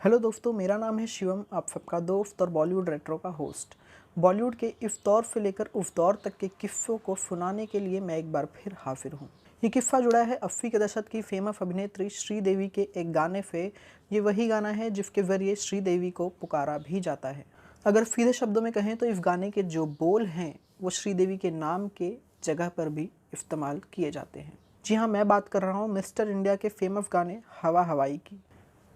Hello दोस्तों, मेरा नाम है शिवम, आप सबका दोस्त और बॉलीवुड रेट्रो का होस्ट। बॉलीवुड के इस दौर से लेकर उस दौर तक के किस्सों को सुनाने के लिए मैं एक बार फिर हाजिर हूँ। ये किस्सा जुड़ा है 80 के दशक की फेमस अभिनेत्री श्रीदेवी के एक गाने से। ये वही गाना है जिसके ज़रिए श्रीदेवी को पुकारा भी जाता है। अगर सीधे शब्दों में कहें तो इस गाने के जो बोल हैं वो श्रीदेवी के नाम के जगह पर भी इस्तेमाल किए जाते हैं। जी हाँ, मैं बात कर रहा हूँ मिस्टर इंडिया के फेमस गाने हवा हवाई की।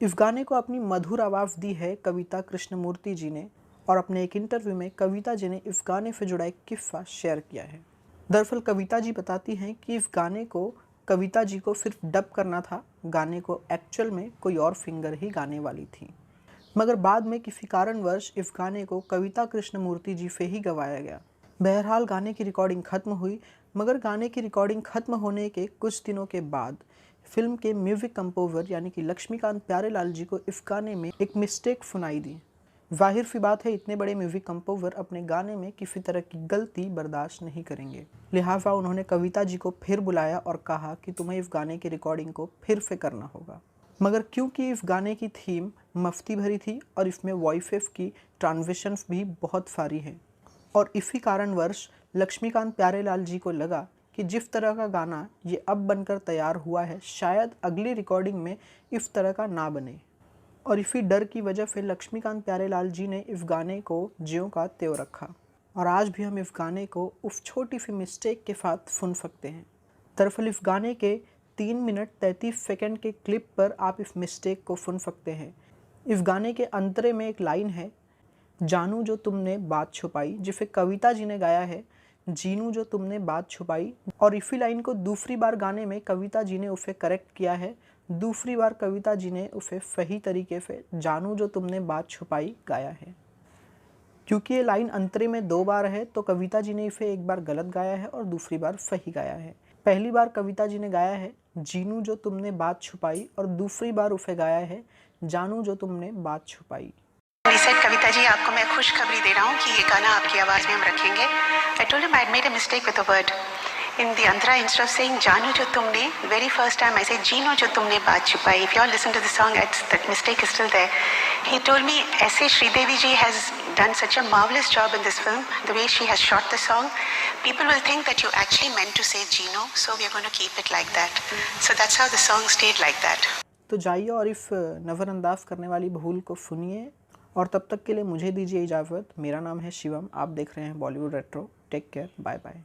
इस गाने को अपनी मधुर आवाज़ दी है कविता कृष्णमूर्ति जी ने, और अपने एक इंटरव्यू में कविता जी ने इस गाने से जुड़ा एक किस्सा शेयर किया है। दरअसल कविता जी बताती हैं कि इस गाने को कविता जी को सिर्फ डब करना था, गाने को एक्चुअल में कोई और सिंगर ही गाने वाली थी, मगर बाद में किसी कारणवश इस गाने को कविता कृष्णमूर्ति जी से ही गवाया गया। बहरहाल गाने की रिकॉर्डिंग खत्म हुई, मगर गाने की रिकॉर्डिंग खत्म होने के कुछ दिनों के बाद फिल्म के म्यूजिक कंपोजर यानी कि लक्ष्मीकांत प्यारेलाल जी को इस गाने में एक मिस्टेक सुनाई दी। जाहिर सी बात है, इतने बड़े म्यूजिक कंपोजर अपने गाने में किसी तरह की गलती बर्दाश्त नहीं करेंगे। लिहाजा उन्होंने कविता जी को फिर बुलाया और कहा कि तुम्हें इस गाने की रिकॉर्डिंग को फिर से करना होगा। मगर क्योंकि इस गाने की थीम मस्ती भरी थी और इसमें वॉइसेस की ट्रांजिशंस भी बहुत सारी हैं, और इसी कारणवश लक्ष्मीकांत प्यारेलाल जी को लगा कि जिस तरह का गाना ये अब बनकर तैयार हुआ है, शायद अगली रिकॉर्डिंग में इस तरह का ना बने। और इसी डर की वजह से लक्ष्मीकांत प्यारेलाल जी ने इस गाने को ज्यों का त्यों रखा, और आज भी हम इस गाने को उस छोटी सी मिस्टेक के साथ सुन सकते हैं। दरअसल इस गाने के 3 मिनट 33 सेकंड के क्लिप पर आप इस मिस्टेक को सुन सकते हैं। इस गाने के अंतरे में एक लाइन है, जानू जो तुमने बात छुपाई, जिसे कविता जी ने गाया है, जीनू जो तुमने बात छुपाई। और इसी लाइन को दूसरी बार गाने में कविता जी ने उसे करेक्ट किया है। दूसरी बार कविता जी ने उसे सही तरीके से जानू जो तुमने बात छुपाई गाया है। क्योंकि ये लाइन अंतरे में 2 बार है, तो कविता जी ने इसे एक बार गलत गाया है और दूसरी बार सही गाया है। पहली बार कविता जी ने गाया है जीनू जो तुमने बात छुपाई, और दूसरी बार उसे गाया है जानू जो तुमने बात छुपाई। कविता जी, आपको मैं खुशखबरी दे रहा हूँ कि ये गाना आपकी आवाज़ में हम रखेंगे। I told him I had made a mistake with a word. In the Andhra, instead of saying जानू जो तुमने, very first time I said जीनो जो तुमने बात छुपाई. If you all listen to the song, that mistake is still there. He told me ऐसे श्रीदेवी जी has done such a marvelous job in this film, the way she has shot the song. People will think that you actually meant to say Gino, so we are going to keep it like that. So that's how the song stayed like that. तो जाइए और इस नज़रअंदाज करने वाली भूल को सुनिए, और तब तक के लिए मुझे दीजिए इजाज़त। मेरा नाम है शिवम, आप देख रहे हैं Bollywood retro. Take care, bye bye.